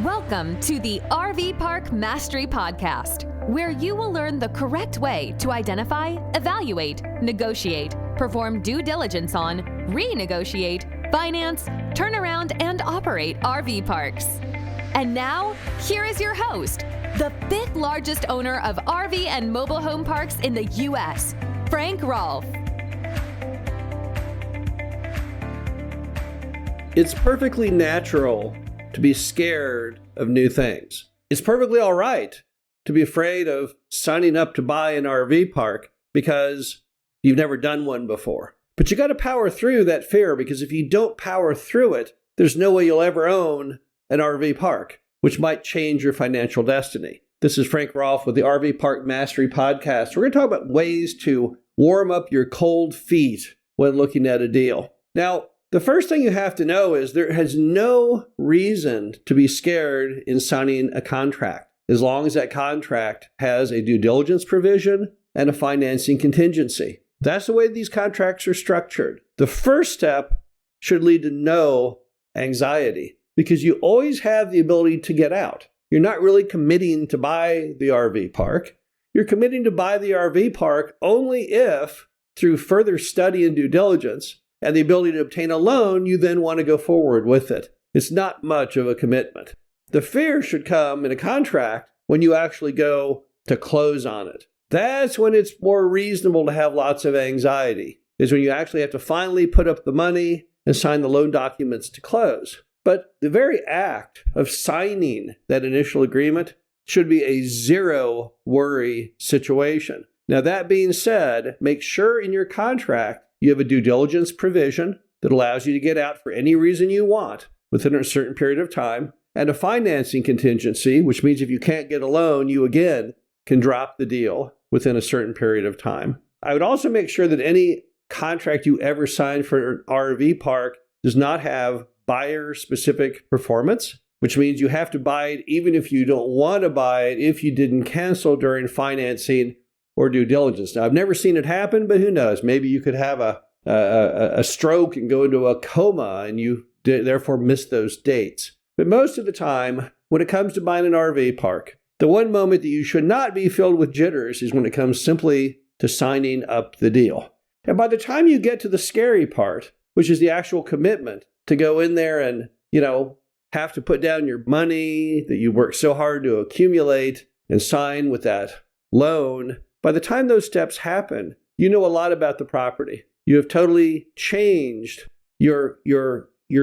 Welcome to the RV Park Mastery Podcast, where you will learn the correct way to identify, evaluate, negotiate, perform due diligence on, renegotiate, finance, turn around, and operate RV parks. And now, here is your host, the fifth largest owner of RV and mobile home parks in the U.S., Frank Rolfe. It's perfectly natural to be scared of new things. It's perfectly all right to be afraid of signing up to buy an RV park because you've never done one before. But you got to power through that fear, because if you don't power through it, there's no way you'll ever own an RV park, which might change your financial destiny. This is Frank Rolfe with the RV Park Mastery Podcast. We're going to talk about ways to warm up your cold feet when looking at a deal. Now, the first thing you have to know is there has no reason to be scared in signing a contract, as long as that contract has a due diligence provision and a financing contingency. That's the way these contracts are structured. The first step should lead to no anxiety, because you always have the ability to get out. You're not really committing to buy the RV park. You're committing to buy the RV park only if, through further study and due diligence, and the ability to obtain a loan, you then want to go forward with it. It's not much of a commitment. The fear should come in a contract when you actually go to close on it. That's when it's more reasonable to have lots of anxiety, is when you actually have to finally put up the money and sign the loan documents to close. But the very act of signing that initial agreement should be a zero worry situation. Now, that being said, make sure in your contract you have a due diligence provision that allows you to get out for any reason you want within a certain period of time, and a financing contingency, which means if you can't get a loan, you again can drop the deal within a certain period of time. I would also make sure that any contract you ever sign for an RV park does not have buyer-specific performance, which means you have to buy it even if you don't want to buy it if you didn't cancel during financing or due diligence. Now, I've never seen it happen, but who knows? Maybe you could have a stroke and go into a coma, and you therefore miss those dates. But most of the time, when it comes to buying an RV park, the one moment that you should not be filled with jitters is when it comes simply to signing up the deal. And by the time you get to the scary part, which is the actual commitment to go in there and, have to put down your money that you worked so hard to accumulate and sign with that loan, by the time those steps happen, you know a lot about the property. You have totally changed your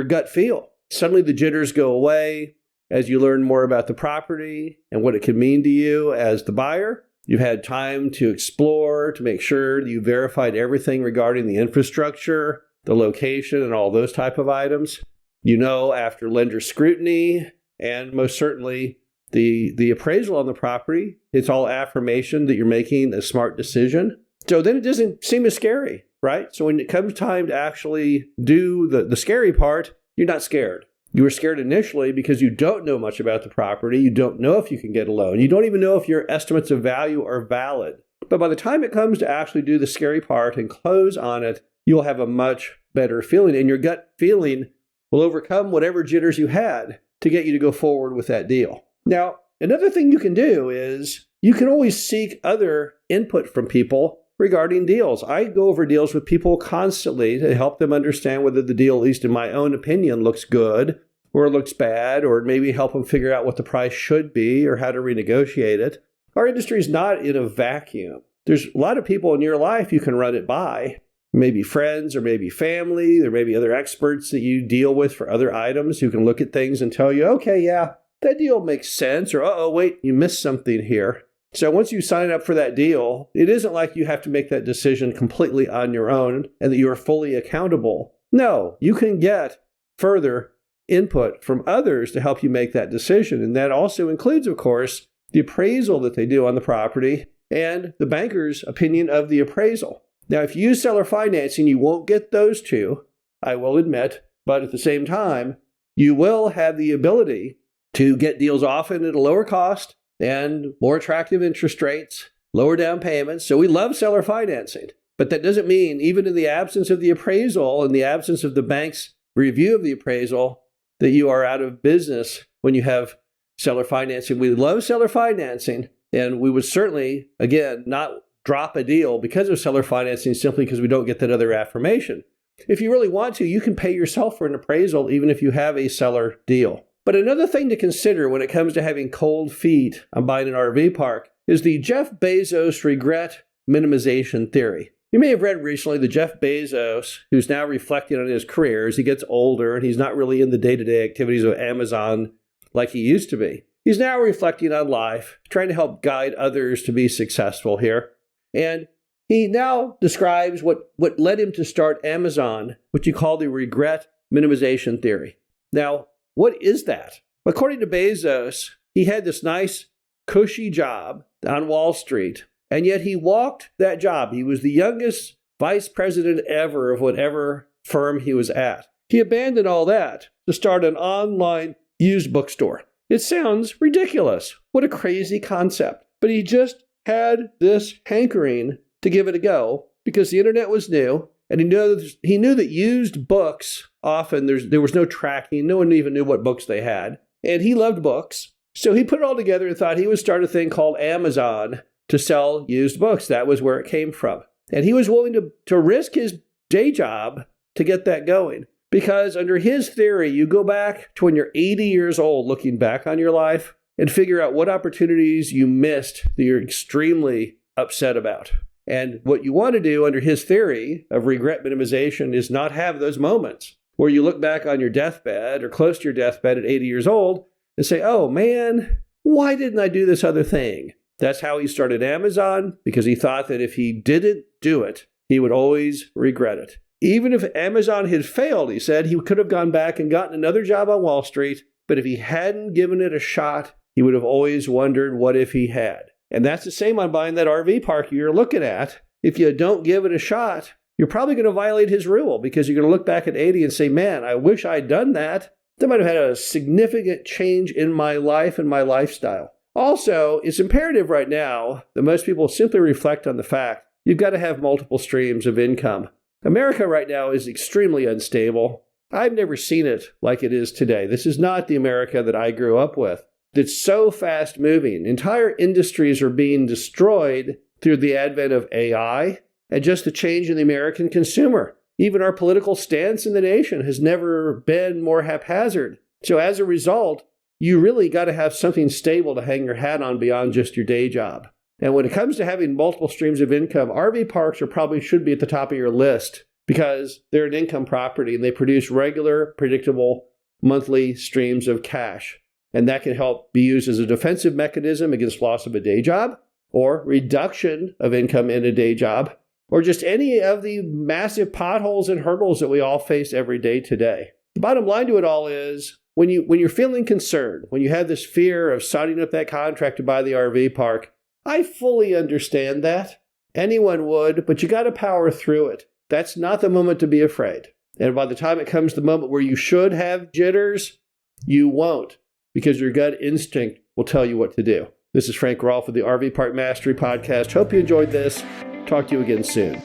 gut feel. Suddenly the jitters go away as you learn more about the property and what it can mean to you as the buyer. You've had time to explore, to make sure that you verified everything regarding the infrastructure, the location, and all those type of items. You know, after lender scrutiny and most certainly the appraisal on the property, it's all affirmation that you're making a smart decision. So then it doesn't seem as scary, right? So when it comes time to actually do the scary part, you're not scared. You were scared initially because you don't know much about the property. You don't know if you can get a loan. You don't even know if your estimates of value are valid. But by the time it comes to actually do the scary part and close on it, you'll have a much better feeling. And your gut feeling will overcome whatever jitters you had to get you to go forward with that deal. Now, another thing you can do is you can always seek other input from people regarding deals. I go over deals with people constantly to help them understand whether the deal, at least in my own opinion, looks good or looks bad, or maybe help them figure out what the price should be or how to renegotiate it. Our industry is not in a vacuum. There's a lot of people in your life you can run it by, maybe friends or maybe family. There may be other experts that you deal with for other items who can look at things and tell you, okay, yeah, that deal makes sense, or wait, you missed something here. So once you sign up for that deal, it isn't like you have to make that decision completely on your own and that you are fully accountable. No, you can get further input from others to help you make that decision. And that also includes, of course, the appraisal that they do on the property and the banker's opinion of the appraisal. Now, if you use seller financing, you won't get those two, I will admit, but at the same time, you will have the ability to get deals often at a lower cost and more attractive interest rates, lower down payments. So we love seller financing. But that doesn't mean, even in the absence of the appraisal, in the absence of the bank's review of the appraisal, that you are out of business when you have seller financing. We love seller financing, and we would certainly, again, not drop a deal because of seller financing simply because we don't get that other affirmation. If you really want to, you can pay yourself for an appraisal even if you have a seller deal. But another thing to consider when it comes to having cold feet on buying an RV park is the Jeff Bezos regret minimization theory. You may have read recently that Jeff Bezos, who's now reflecting on his career as he gets older and he's not really in the day-to-day activities of Amazon like he used to be. He's now reflecting on life, trying to help guide others to be successful here. And he now describes what led him to start Amazon, what you call the regret minimization theory. Now, what is that? According to Bezos, he had this nice, cushy job on Wall Street, and yet he walked that job. He was the youngest vice president ever of whatever firm he was at. He abandoned all that to start an online used bookstore. It sounds ridiculous. What a crazy concept. But he just had this hankering to give it a go because the internet was new, and he knew that used books, often there was no tracking. No one even knew what books they had. And he loved books. So he put it all together and thought he would start a thing called Amazon to sell used books. That was where it came from. And he was willing to risk his day job to get that going. Because under his theory, you go back to when you're 80 years old, looking back on your life, and figure out what opportunities you missed that you're extremely upset about. And what you want to do under his theory of regret minimization is not have those moments where you look back on your deathbed or close to your deathbed at 80 years old and say, oh man, why didn't I do this other thing? That's how he started Amazon, because he thought that if he didn't do it, he would always regret it. Even if Amazon had failed, he said, he could have gone back and gotten another job on Wall Street, but if he hadn't given it a shot, he would have always wondered what if he had. And that's the same on buying that RV park you're looking at. If you don't give it a shot, you're probably going to violate his rule because you're going to look back at 80 and say, man, I wish I'd done that. That might have had a significant change in my life and my lifestyle. Also, it's imperative right now that most people simply reflect on the fact you've got to have multiple streams of income. America right now is extremely unstable. I've never seen it like it is today. This is not the America that I grew up with. It's so fast moving. Entire industries are being destroyed through the advent of AI and just the change in the American consumer. Even our political stance in the nation has never been more haphazard. So as a result, you really got to have something stable to hang your hat on beyond just your day job. And when it comes to having multiple streams of income, RV parks should be at the top of your list because they're an income property and they produce regular, predictable monthly streams of cash. And that can help be used as a defensive mechanism against loss of a day job or reduction of income in a day job or just any of the massive potholes and hurdles that we all face every day today. The bottom line to it all is when you're feeling concerned, when you have this fear of signing up that contract to buy the RV park, I fully understand that. Anyone would, but you got to power through it. That's not the moment to be afraid. And by the time it comes to the moment where you should have jitters, you won't, because your gut instinct will tell you what to do. This is Frank Rolfe with the RV Park Mastery Podcast. Hope you enjoyed this. Talk to you again soon.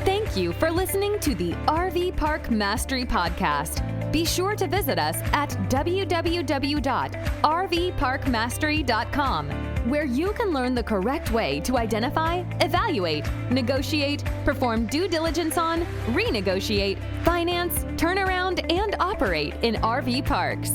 Thank you for listening to the RV Park Mastery Podcast. Be sure to visit us at www.rvparkmastery.com, where you can learn the correct way to identify, evaluate, negotiate, perform due diligence on, renegotiate, finance, turn around, and operate in RV parks.